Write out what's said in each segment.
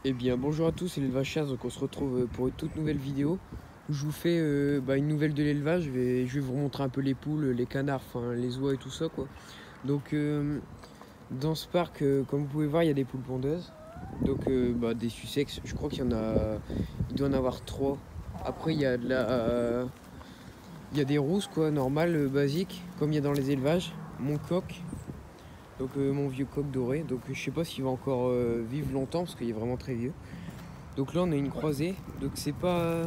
Eh bien bonjour à tous, c'est l'élevage chasse, donc on se retrouve pour une toute nouvelle vidéo où je vous fais une nouvelle de l'élevage. Je vais vous montrer un peu les poules, les canards, enfin les oies et tout ça quoi. Donc dans ce parc, comme vous pouvez voir, il y a des poules pondeuses. Donc des Sussex, je crois qu'il y en a, il doit en avoir 3. Après il y a il y a des rousses quoi, normales, basiques, comme il y a dans les élevages. Mon coq, donc mon vieux coq doré. Donc je sais pas s'il va encore vivre longtemps parce qu'il est vraiment très vieux. Donc là on a une croisée, donc c'est pas,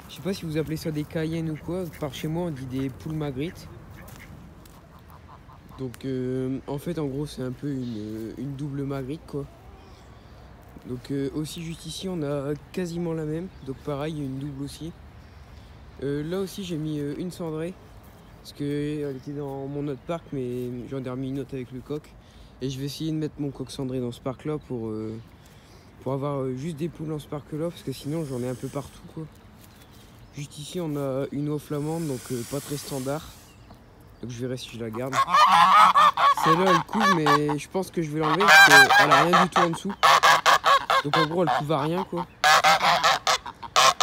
je sais pas si vous appelez ça des Cayennes ou quoi. Par chez moi on dit des poules magrites. Donc en fait en gros c'est un peu une double magrite quoi. Donc aussi juste ici on a quasiment la même, donc pareil une double aussi. Là aussi j'ai mis une cendrée parce qu'elle était dans mon autre parc, mais j'en ai remis une autre avec le coq. Et je vais essayer de mettre mon coq cendré dans ce parc là pour avoir juste des poules dans ce parc là, parce que sinon j'en ai un peu partout quoi. Juste ici on a une oie flamande, donc pas très standard. Donc je verrai si je la garde. Celle-là elle couve, mais je pense que je vais l'enlever parce qu'elle a rien du tout en dessous. Donc en gros elle couve à rien quoi.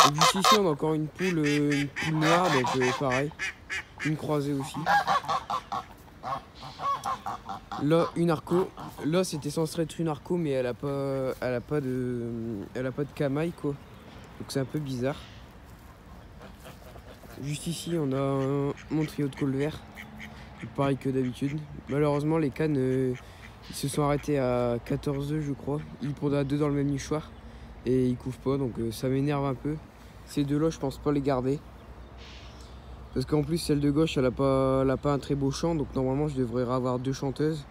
Donc juste ici on a encore une poule noire, donc pareil. Une croisée aussi. Là une arco. Là c'était censé être une arco, mais elle a pas de camaille quoi. Donc c'est un peu bizarre. Juste ici on a mon trio de col vert. Pareil que d'habitude. Malheureusement les cannes ils se sont arrêtés à 14 œufs je crois. Ils pondent à 2 dans le même nichoir et ils couvent pas, donc ça m'énerve un peu. Ces deux là je pense pas les garder. Parce qu'en plus celle de gauche elle a pas un très beau chant, donc normalement je devrais avoir 2 chanteuses.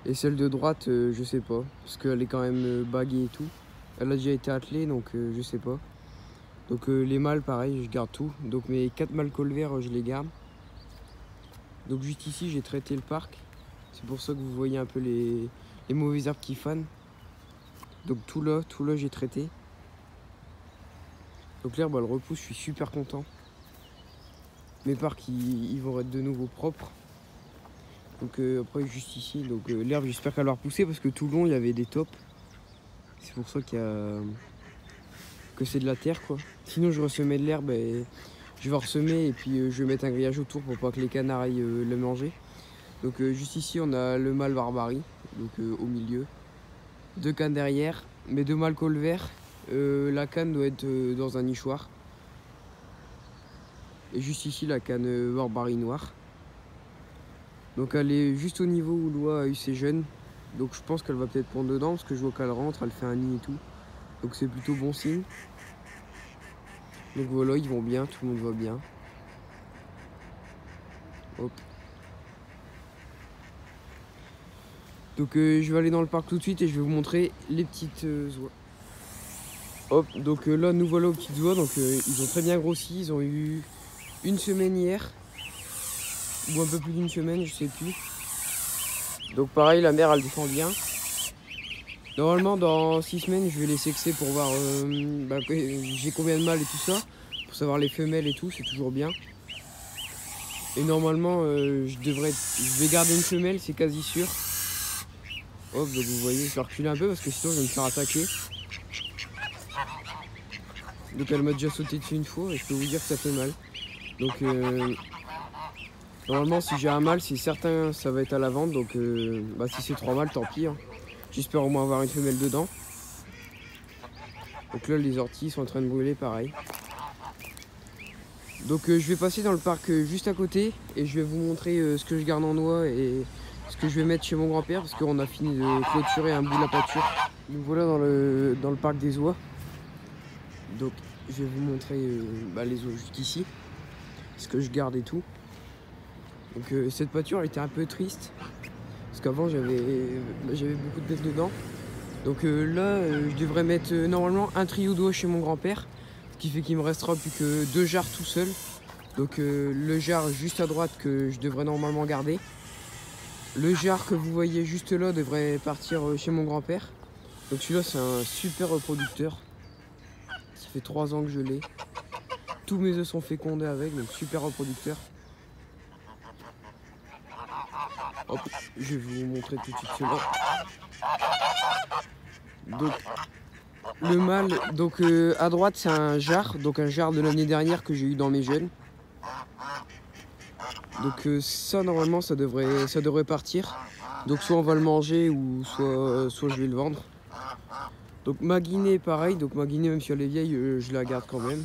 Et celle de droite je sais pas, parce qu'elle est quand même baguée et tout. Elle a déjà été attelée, donc je sais pas. Donc les mâles pareil je garde tout. Donc mes 4 mâles col vert je les garde. Donc juste ici j'ai traité le parc. C'est pour ça que vous voyez un peu les mauvaises herbes qui fanent. Donc tout là j'ai traité. Donc l'herbe elle repousse, je suis super content. Mes parcs ils vont être de nouveau propres. Donc après juste ici, donc l'herbe j'espère qu'elle va repousser parce que tout le long il y avait des tops. C'est pour ça que c'est de la terre quoi. Sinon je ressemais de l'herbe et je vais ressemer et puis je vais mettre un grillage autour pour pas que les canards aillent le manger. Donc juste ici on a le mâle Barbarie, donc au milieu. 2 cannes derrière, mes 2 mâles col vert. La canne doit être dans un nichoir. Et juste ici la canne Barbarie noire. Donc elle est juste au niveau où l'oie a eu ses jeunes. Donc je pense qu'elle va peut-être pondre dedans parce que je vois qu'elle rentre, elle fait un nid et tout. Donc c'est plutôt bon signe. Donc voilà, ils vont bien, tout le monde va bien. Hop. Donc je vais aller dans le parc tout de suite et je vais vous montrer les petites oies. Hop, donc là nous voilà aux petites oies, donc ils ont très bien grossi, ils ont eu une semaine hier, ou un peu plus d'une semaine, je sais plus. Donc pareil, la mère elle défend bien. Normalement dans 6 semaines je vais les sexer pour voir j'ai combien de mâles et tout ça, pour savoir les femelles et tout, c'est toujours bien. Et normalement je vais garder une femelle, c'est quasi sûr. Hop, donc vous voyez, je vais reculer un peu parce que sinon je vais me faire attaquer. Donc elle m'a déjà sauté dessus une fois et je peux vous dire que ça fait mal. Donc normalement si j'ai un mâle, c'est certain ça va être à la vente. Donc si c'est 3 mâles, tant pis. Hein. J'espère au moins avoir une femelle dedans. Donc là les orties sont en train de brûler pareil. Donc je vais passer dans le parc juste à côté et je vais vous montrer ce que je garde en oie et ce que je vais mettre chez mon grand-père parce qu'on a fini de clôturer un bout de la pâture. Donc voilà dans le parc des oies. Donc je vais vous montrer les oies juste ici, ce que je garde et tout. Donc cette pâture elle était un peu triste parce qu'avant j'avais beaucoup de bêtes dedans. Donc là je devrais mettre normalement un trio d'oies chez mon grand-père, ce qui fait qu'il me restera plus que 2 jarres tout seul. Donc le jar juste à droite que je devrais normalement garder. Le jar que vous voyez juste là devrait partir chez mon grand-père. Donc celui-là c'est un super reproducteur. Ça fait 3 ans que je l'ai. Tous mes œufs sont fécondés avec, donc super reproducteur. Hop, je vais vous montrer tout de suite celui-là. Donc Le mâle, donc à droite c'est un jar, donc un jar de l'année dernière que j'ai eu dans mes jeunes. Donc ça normalement ça devrait partir. Donc soit on va le manger ou soit je vais le vendre. Donc ma guinée pareil, donc ma guinée même si elle est vieille je la garde quand même.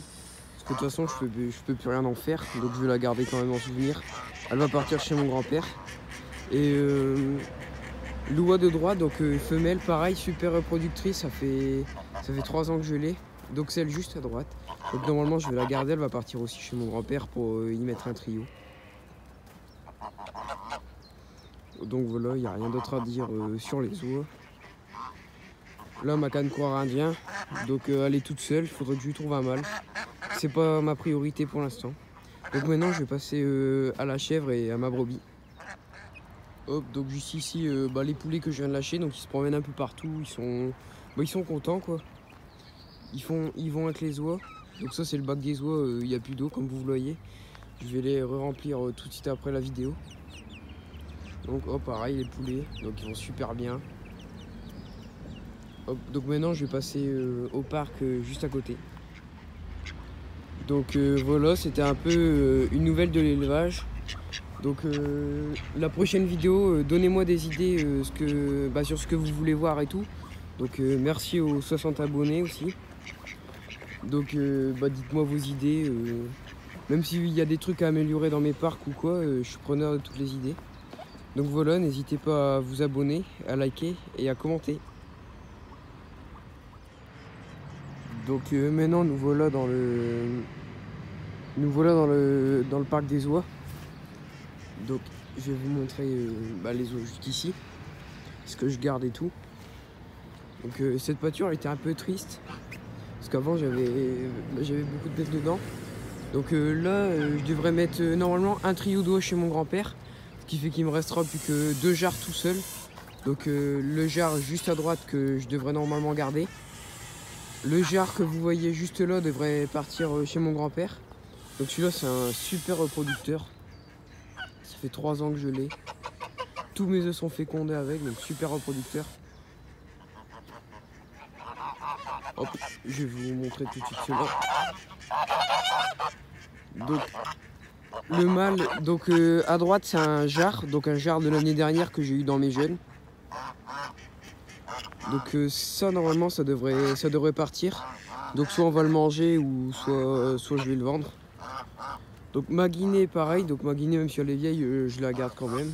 Parce que de toute façon je peux plus rien en faire, donc je vais la garder quand même en souvenir. Elle va partir chez mon grand-père. Et l'oie de droite, donc femelle pareil, super reproductrice, ça fait 3 ans que je l'ai. Donc celle juste à droite. Donc normalement je vais la garder, elle va partir aussi chez mon grand-père pour y mettre un trio. Donc voilà, il n'y a rien d'autre à dire sur les oies. Là ma canne coire indien, donc elle est toute seule, il faudrait que je lui trouve un mâle. C'est pas ma priorité pour l'instant. Donc maintenant je vais passer à la chèvre et à ma brebis. Hop, donc juste ici les poulets que je viens de lâcher, donc ils se promènent un peu partout, ils sont contents quoi. Ils vont avec les oies. Donc ça c'est le bac des oies, il n'y a plus d'eau comme vous le voyez. Je vais les remplir tout de suite après la vidéo. Donc hop, pareil les poulets, donc ils vont super bien. Hop, donc maintenant je vais passer au parc juste à côté. Donc voilà, c'était un peu une nouvelle de l'élevage. Donc la prochaine vidéo, donnez-moi des idées sur ce que vous voulez voir et tout. Donc merci aux 60 abonnés aussi. Donc dites-moi vos idées. Même s'il y a des trucs à améliorer dans mes parcs ou quoi, je suis preneur de toutes les idées. Donc voilà, n'hésitez pas à vous abonner, à liker et à commenter. Donc maintenant nous voilà dans le parc des oies. Donc je vais vous montrer les oies juste ici, ce que je garde et tout. Donc cette pâture elle était un peu triste parce qu'avant j'avais beaucoup de bêtes dedans. Donc là je devrais mettre normalement un trio d'oies chez mon grand-père, ce qui fait qu'il me restera plus que 2 jarres tout seul. Donc le jar juste à droite que je devrais normalement garder. Le jar que vous voyez juste là devrait partir chez mon grand-père. Donc celui-là c'est un super reproducteur. Ça fait 3 ans que je l'ai. Tous mes œufs sont fécondés avec, donc super reproducteur. Hop, je vais vous montrer tout de suite celui-là. Donc le mâle, donc à droite c'est un jar de l'année dernière que j'ai eu dans mes jeunes. Donc ça normalement ça devrait partir. Donc soit on va le manger ou soit je vais le vendre. Donc ma guinée pareil, donc ma guinée même si elle est vieille je la garde quand même.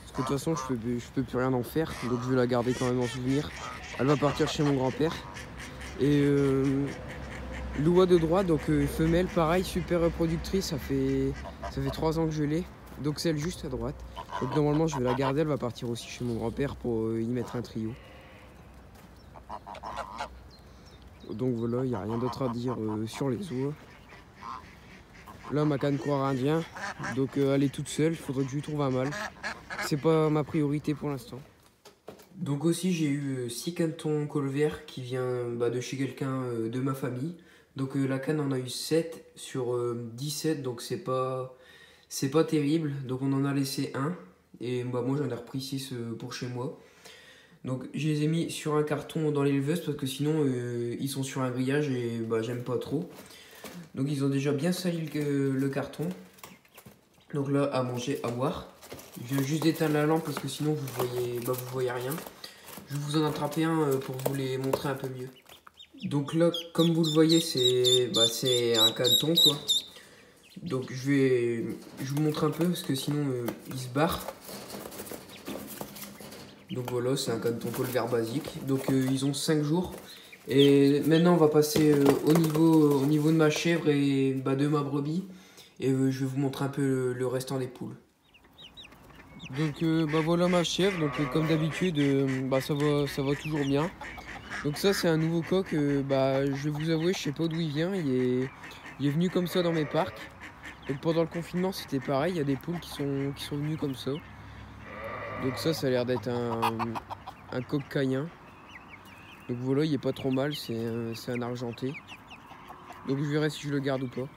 Parce que de toute façon je peux plus rien en faire, donc je vais la garder quand même en souvenir. Elle va partir chez mon grand-père. Et l'oie de droite, donc femelle pareil, super reproductrice, ça fait 3 ans que je l'ai. Donc celle juste à droite. Donc normalement je vais la garder, elle va partir aussi chez mon grand-père pour y mettre un trio. Donc voilà, il n'y a rien d'autre à dire sur les oies. Là ma canne coire indien, donc elle est toute seule, il faudrait que je lui trouve un mâle. C'est pas ma priorité pour l'instant. Donc aussi j'ai eu 6 canetons colvert qui vient de chez quelqu'un de ma famille. Donc la canne en a eu 7 sur 17, donc c'est pas terrible. Donc on en a laissé un et moi j'en ai repris 6 pour chez moi. Donc je les ai mis sur un carton dans l'éleveuse parce que sinon ils sont sur un grillage et j'aime pas trop. Donc ils ont déjà bien sali le carton. Donc là à manger, à boire. Je viens juste d'éteindre la lampe parce que sinon vous voyez rien. Je vais vous en attraper un pour vous les montrer un peu mieux. Donc là comme vous le voyez c'est un caneton quoi. Donc je vous montre un peu parce que sinon il se barre. Donc voilà, c'est un caneton colvert basique. Donc ils ont 5 jours. Et maintenant on va passer au niveau de ma chèvre et de ma brebis. Et je vais vous montrer un peu le restant des poules. Donc voilà ma chèvre, donc comme d'habitude ça va toujours bien. Donc ça c'est un nouveau coq, je vais vous avouer je sais pas d'où il vient, il est venu comme ça dans mes parcs. Donc pendant le confinement c'était pareil, il y a des poules qui sont venues comme ça. Donc ça a l'air d'être un coq caïen. Donc voilà, il est pas trop mal, c'est un argenté. Donc je verrai si je le garde ou pas.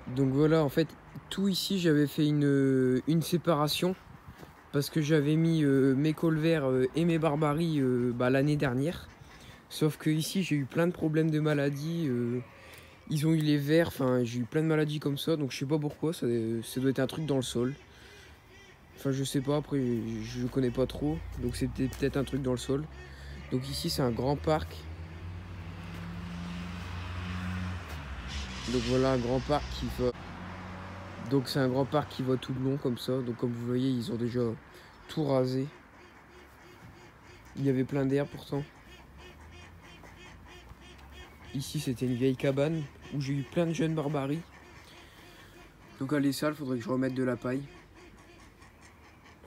Donc voilà, en fait, tout ici j'avais fait une séparation. Parce que j'avais mis mes colverts et mes barbaries l'année dernière. Sauf que ici j'ai eu plein de problèmes de maladies. Ils ont eu les vers, enfin j'ai eu plein de maladies comme ça, donc je sais pas pourquoi, ça doit être un truc dans le sol. Enfin je sais pas, après je connais pas trop, donc c'est peut-être un truc dans le sol. Donc ici c'est un grand parc. Donc voilà un grand parc qui va. Donc c'est un grand parc qui va tout le long comme ça. Donc comme vous voyez ils ont déjà tout rasé. Il y avait plein d'air pourtant. Ici c'était une vieille cabane où j'ai eu plein de jeunes barbaries. Donc à l'essalle, il faudrait que je remette de la paille.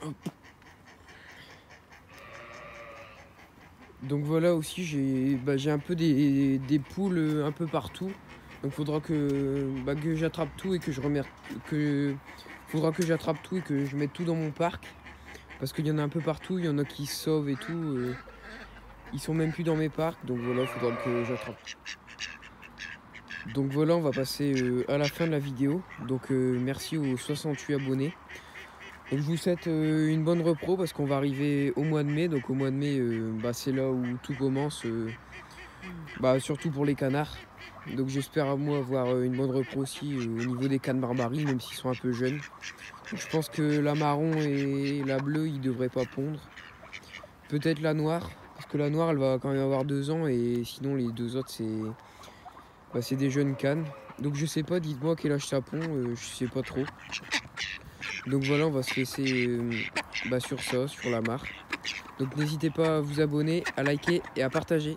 Hop. Donc voilà aussi j'ai un peu des poules un peu partout. Donc faudra que j'attrape tout et que je remette faudra que j'attrape tout et que je mette tout dans mon parc. Parce qu'il y en a un peu partout, il y en a qui se sauvent et tout. Ils sont même plus dans mes parcs, donc voilà, faudra que j'attrape. Donc voilà, on va passer à la fin de la vidéo. Donc merci aux 68 abonnés. Donc je vous souhaite une bonne repro parce qu'on va arriver au mois de mai. Donc au mois de mai, c'est là où tout commence, surtout pour les canards. Donc j'espère à moi avoir une bonne repro aussi au niveau des cannes barbaries, même s'ils sont un peu jeunes. Donc, je pense que la marron et la bleue, ils devraient pas pondre. Peut-être la noire, parce que la noire, elle va quand même avoir 2 ans et sinon les deux autres, c'est des jeunes cannes. Donc je sais pas, dites-moi quel âge ça pond, je sais pas trop. Donc voilà, on va se laisser sur ça, sur la mare. Donc n'hésitez pas à vous abonner, à liker et à partager.